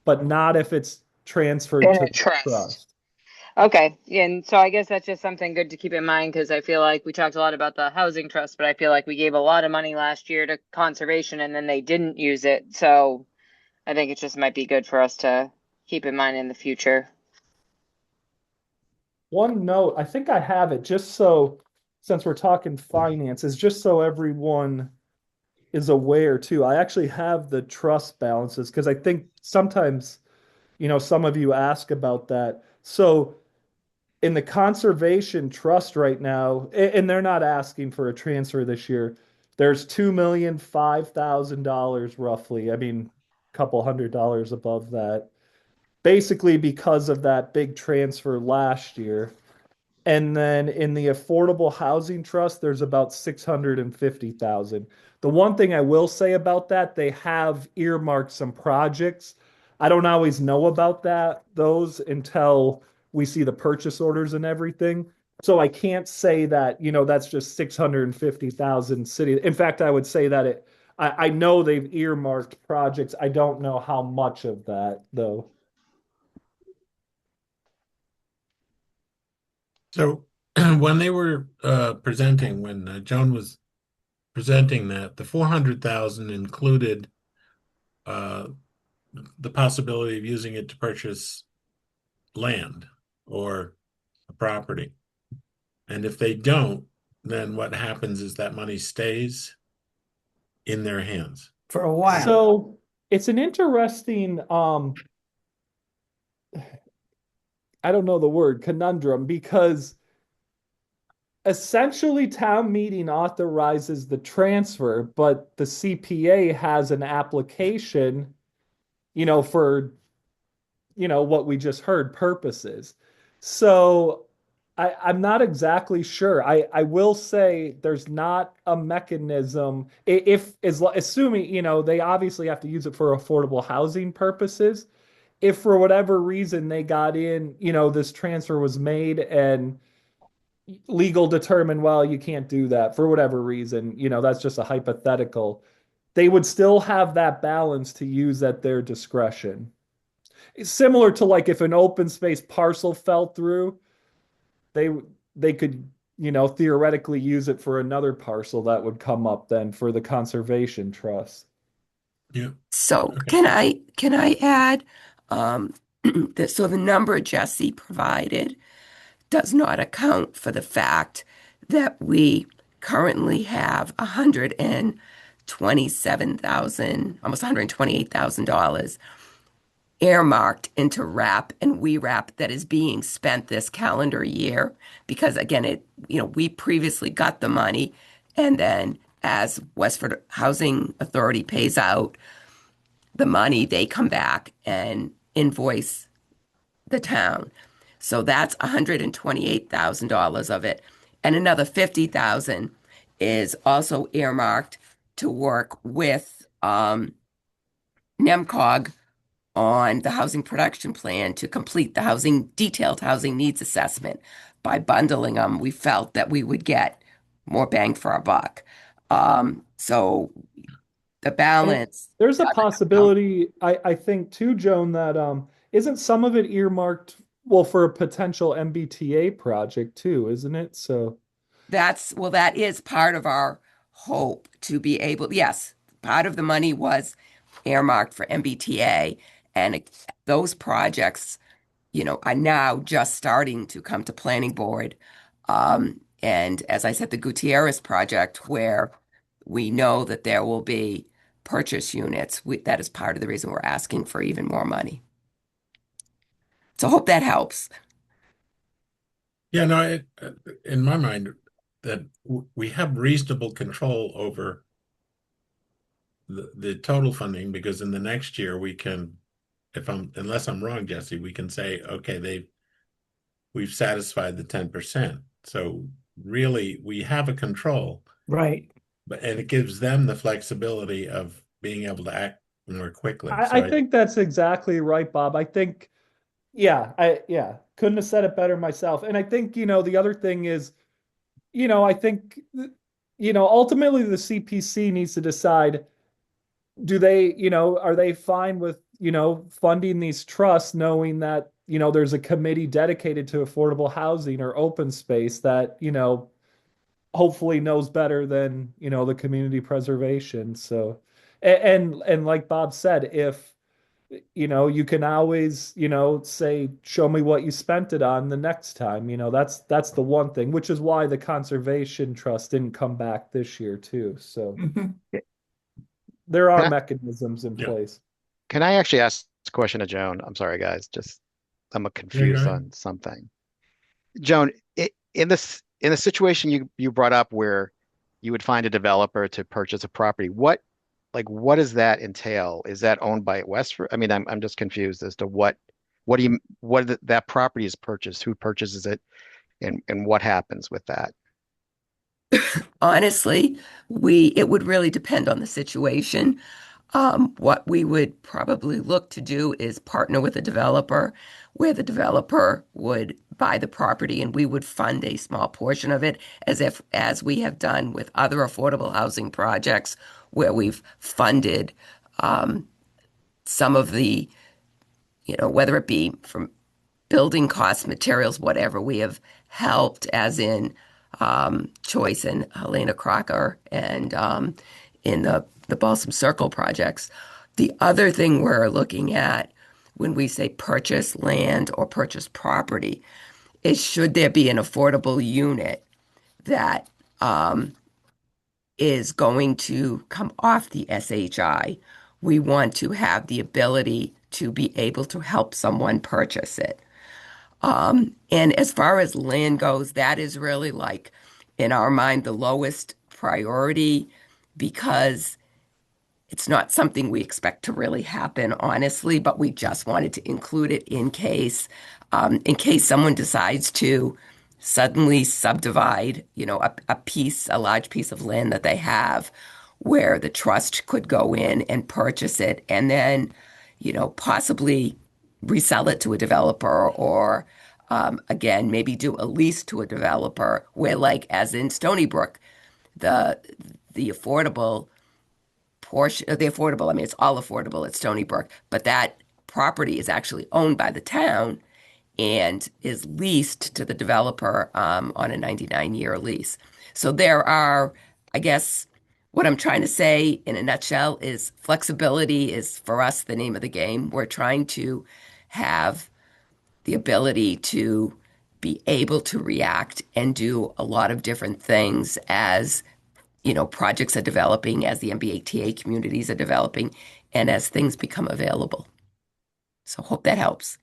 but not if it's transferred In to a the trust. trust. Okay. And so I guess that's just something good to keep in mind because I feel like we talked a lot about the housing trust, but I feel like we gave a lot of money last year to conservation and then they didn't use it. So I think it just might be good for us to keep in mind in the future. One note, I think I have it just so, since we're talking finances, just so everyone is aware too. I actually have the trust balances because I think sometimes, some of you ask about that. So in the conservation trust right now, and they're not asking for a transfer this year, there's $2,005,000 roughly. I mean, a couple $100 above that, basically because of that big transfer last year. And then in the Affordable Housing Trust, there's about 650,000. The one thing I will say about that, they have earmarked some projects. I don't always know about those until we see the purchase orders and everything. So I can't say that, that's just 650,000 city. In fact, I would say that I know they've earmarked projects. I don't know how much of that though. So when they were presenting, when Joan was presenting that, the 400,000 included uh, the possibility of using it to purchase land or a property. And if they don't, then what happens is that money stays in their hands. For a while. So it's an interesting, I don't know the word, conundrum, because essentially town meeting authorizes the transfer, but the CPA has an application, for, what we just heard purposes. So I'm not exactly sure. I will say there's not a mechanism if as assuming, they obviously have to use it for affordable housing purposes. If for whatever reason they got in, this transfer was made and legal determined, well, you can't do that for whatever reason, that's just a hypothetical. They would still have that balance to use at their discretion. It's similar to like if an open space parcel fell through, they they could, theoretically use it for another parcel that would come up then for the conservation trust. Yeah. So Okay. can I add that so the number Jesse provided does not account for the fact that we currently have 127,000, almost $128,000 earmarked into RAP and WeRAP that is being spent this calendar year because again we previously got the money and then as Westford Housing Authority pays out the money, they come back and invoice the town. So that's $128,000 of it. And another 50,000 is also earmarked to work with NEMCOG on the housing production plan to complete the detailed housing needs assessment. By bundling them, we felt that we would get more bang for our buck. So the balance There's a doesn't account. possibility, I think too, Joan, that isn't some of it earmarked, well, for a potential MBTA project too, isn't it? So That is part of our hope to be able, yes, part of the money was earmarked for MBTA, and those projects, are now just starting to come to planning board. And as I said, the Gutierrez project, where we know that there will be purchase units. That is part of the reason we're asking for even more money. So I hope that helps. Yeah, no, in my mind, that we have reasonable control over the total funding, because in the next year we can, unless I'm wrong, Jesse, we can say, okay, we've satisfied the 10%. So really, we have a control, Right. and it gives them the flexibility of being able to act more quickly. I think that's exactly right, Bob. I think, yeah, couldn't have said it better myself. And I think, the other thing is, I think, ultimately the CPC needs to decide, do they, are they fine with, funding these trusts, knowing that, there's a committee dedicated to affordable housing or open space that, hopefully knows better than, the community preservation. So, and like Bob said, if, you can always, say, show me what you spent it on the next time. That's the one thing, which is why the Conservation Trust didn't come back this year too. So there are Can I, mechanisms in Yeah. place. can I actually ask a question to Joan? I'm sorry, guys. Just I'm Yeah, go confused ahead. on something. Joan, in the situation you brought up where you would find a developer to purchase a property, what does that entail? Is that owned by Westford? I mean, I'm just confused as to that property is purchased, who purchases it, and what happens with that? Honestly, it would really depend on the situation. What we would probably look to do is partner with a developer where the developer would buy the property and we would fund a small portion of it as we have done with other affordable housing projects where we've funded some of the, whether it be from building costs, materials, whatever, we have helped, as in Choice and Helena Crocker and in the Balsam Circle projects. The other thing we're looking at when we say purchase land or purchase property is, should there be an affordable unit that is going to come off the SHI? We want to have the ability to be able to help someone purchase it. And as far as land goes, that is really, like, in our mind, the lowest priority, because it's not something we expect to really happen, honestly, but we just wanted to include it in case someone decides to suddenly subdivide, a large piece of land that they have, where the trust could go in and purchase it and then, possibly resell it to a developer, or again, maybe do a lease to a developer where, like, as in Stony Brook, the affordable portion, I mean, it's all affordable at Stony Brook, but that property is actually owned by the town and is leased to the developer on a 99-year lease. So there are, I guess, what I'm trying to say in a nutshell is, flexibility is, for us, the name of the game. We're trying to have the ability to be able to react and do a lot of different things as, projects are developing, as the MBATA communities are developing, and as things become available. So hope that helps.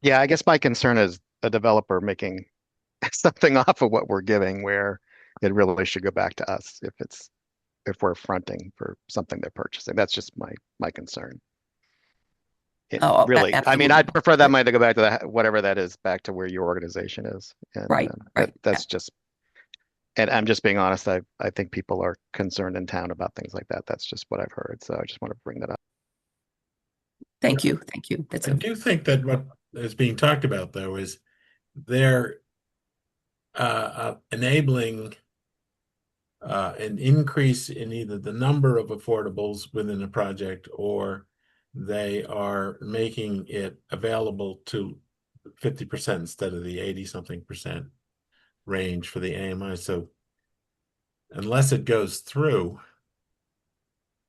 Yeah, I guess my concern is a developer making something off of what we're giving, where it really should go back to us if we're fronting for something they're purchasing. That's just my concern. Really, I mean, Absolutely. I'd prefer that money to go back to whatever that is, back to where your organization is, and Right. that's just. And I'm just being honest. I think people are concerned in town about things like that. That's just what I've heard. So I just want to bring that up. Thank you. Thank you. I do think that what is being talked about, though, is they're enabling an increase in either the number of affordables within a project, or they are making it available to 50% instead of the 80-something percent range for the AMI. So unless it goes through,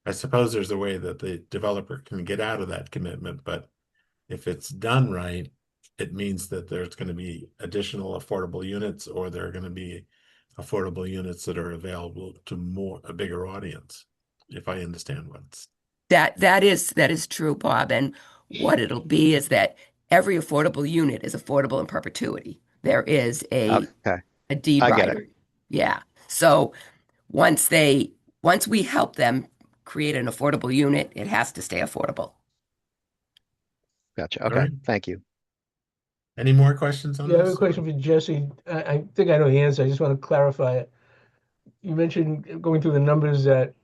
I suppose there's a way that the developer can get out of that commitment, but if it's done right, it means that there's going to be additional affordable units, or there are going to be affordable units that are available to a bigger audience. if I understand what's. That is true, Bob. And what it'll be is that every affordable unit is affordable in perpetuity. There is a Okay, deed I get it. rider. Yeah. So once we help them create an affordable unit, it has to stay affordable. Gotcha. All Okay, right. thank you. Any more questions on Yeah, I have a this? question for Jesse. I think I know the answer. I just want to clarify it. You mentioned going through the numbers that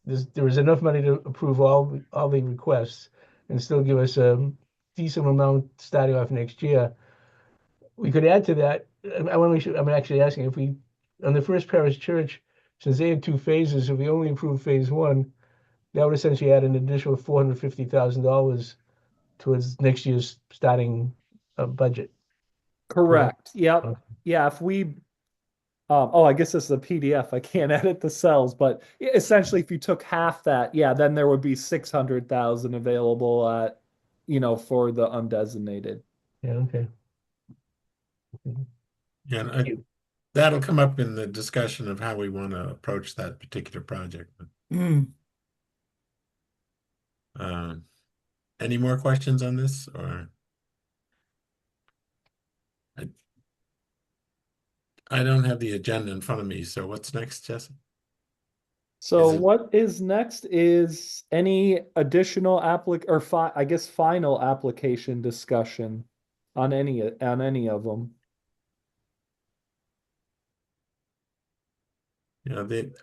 there was enough money to approve all the requests and still give us a decent amount starting off next year. We could add to that. I want to make sure, I'm actually asking if we, on the First Parish Church, since they had 2 phases, if we only approve phase 1, that would essentially add an additional $450,000 towards next year's starting budget. Correct. Yep. Okay. Yeah. If we, I guess this is a PDF. I can't edit the cells, but essentially, if you took half that, yeah, then there would be 600,000 available at, for the undesignated. Yeah, okay. Yeah, and Thank you. that'll come up in the discussion of how we want to approach that particular project. Mm. Any more questions on this, or? I don't have the agenda in front of me, so what's next, Jesse? So Is it- what is next is any additional final application discussion on any of them.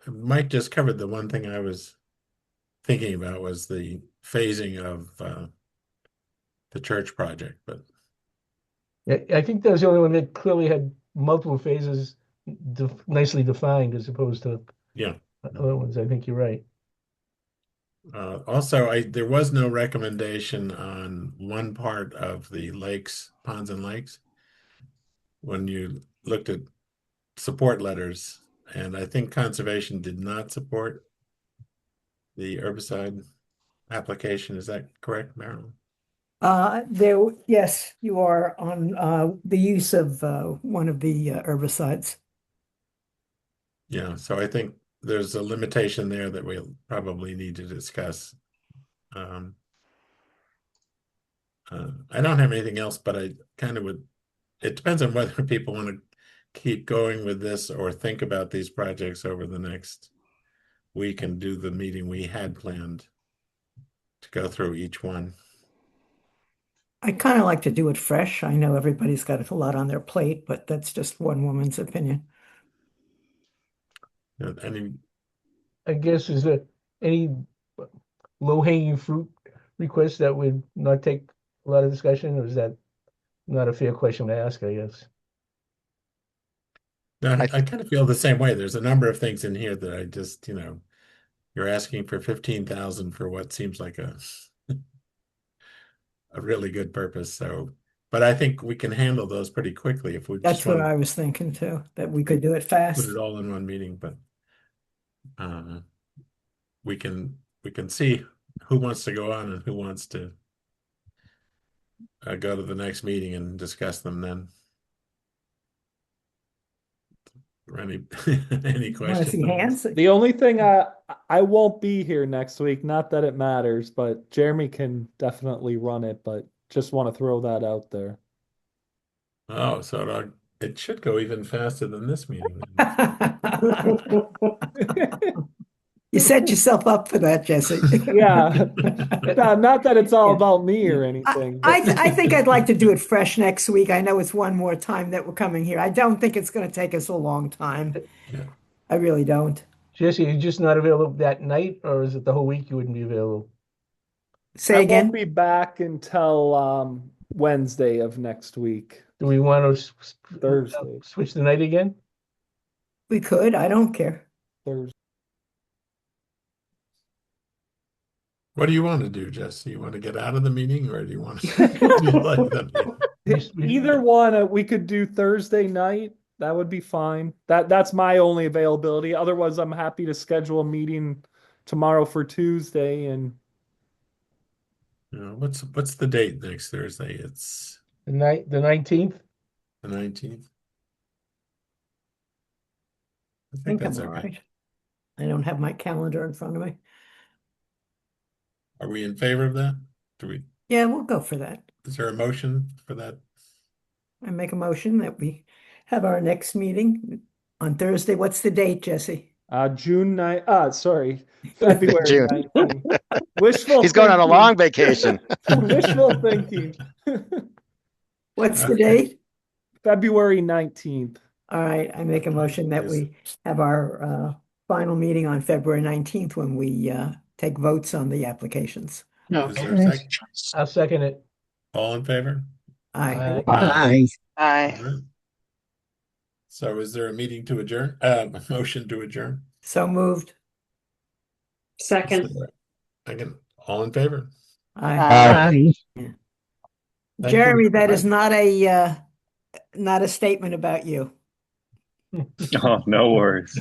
Mike just covered the one thing I was thinking about was the phasing of the church project, but Yeah, I think that was the only one that clearly had multiple phases nicely defined as opposed to yeah. other ones. I think you're right. Also, there was no recommendation on one part of the lakes, ponds and lakes, when you looked at support letters, and I think conservation did not support the herbicide application. Is that correct, Marilyn? Yes, you are on the use of one of the herbicides. Yeah, so I think there's a limitation there that we'll probably need to discuss. I don't have anything else, but I kind of would, it depends on whether people want to keep going with this or think about these projects over the next week and do the meeting we had planned to go through each one. I kind of like to do it fresh. I know everybody's got a lot on their plate, but that's just one woman's opinion. I guess, is there any low-hanging fruit requests that would not take a lot of discussion, or is that not a fair question to ask, I guess? No, I kind of feel the same way. There's a number of things in here that I just, you're asking for 15,000 for what seems like a really good purpose. So, but I think we can handle those pretty quickly if we That's just what want I was thinking too, that we could do it fast. put it all in one meeting. But we can see who wants to go on and who wants to go to the next meeting and discuss them then. Any Want to questions see on hands? The only thing I won't be here next week, not that it matters, but Jeremy can definitely run it, but just want to throw that out there. Oh, so it should go even faster than this meeting. You set yourself up for that, Jesse. Yeah. Not that it's all about me or anything. I think I'd like to do it fresh next week. I know it's one more time that we're coming here. I don't think it's going to take us a long time. Yeah. I really don't. Jesse, are you just not available that night, or is it the whole week you wouldn't be available? Say I again? won't be back until Wednesday of next week. Do we want to Thursday. switch the night again? We could. I don't care. Thursday. What do you want to do, Jesse? You want to get out of the meeting, or do you want to do like the meeting? Either one, we could do Thursday night. That would be fine. That's my only availability. Otherwise, I'm happy to schedule a meeting tomorrow for Tuesday. And what's the date next Thursday? It's the 19th. the 19th. I I think that's I'm all okay. right. I don't have my calendar in front of me. Are we in favor of that? Yeah, we'll go for that. Is there a motion for that? I make a motion that we have our next meeting on Thursday. What's the date, Jesse? June 9, sorry, February June. 19th. Wishful He's going on a thinking. long vacation. Wishful thinking. What's the Okay. date? February 19th. All right, I make a motion that Yes. we have our final meeting on February 19th when we take votes on the applications. Is there a second? I'll second it. All in favor? Aye. Aye. Aye. All right. So is there a meeting to adjourn? A motion to adjourn? So moved. Second. Second. All in favor? Aye. Aye. Thank you. Jeremy, that is not a statement about you. Oh, no worries.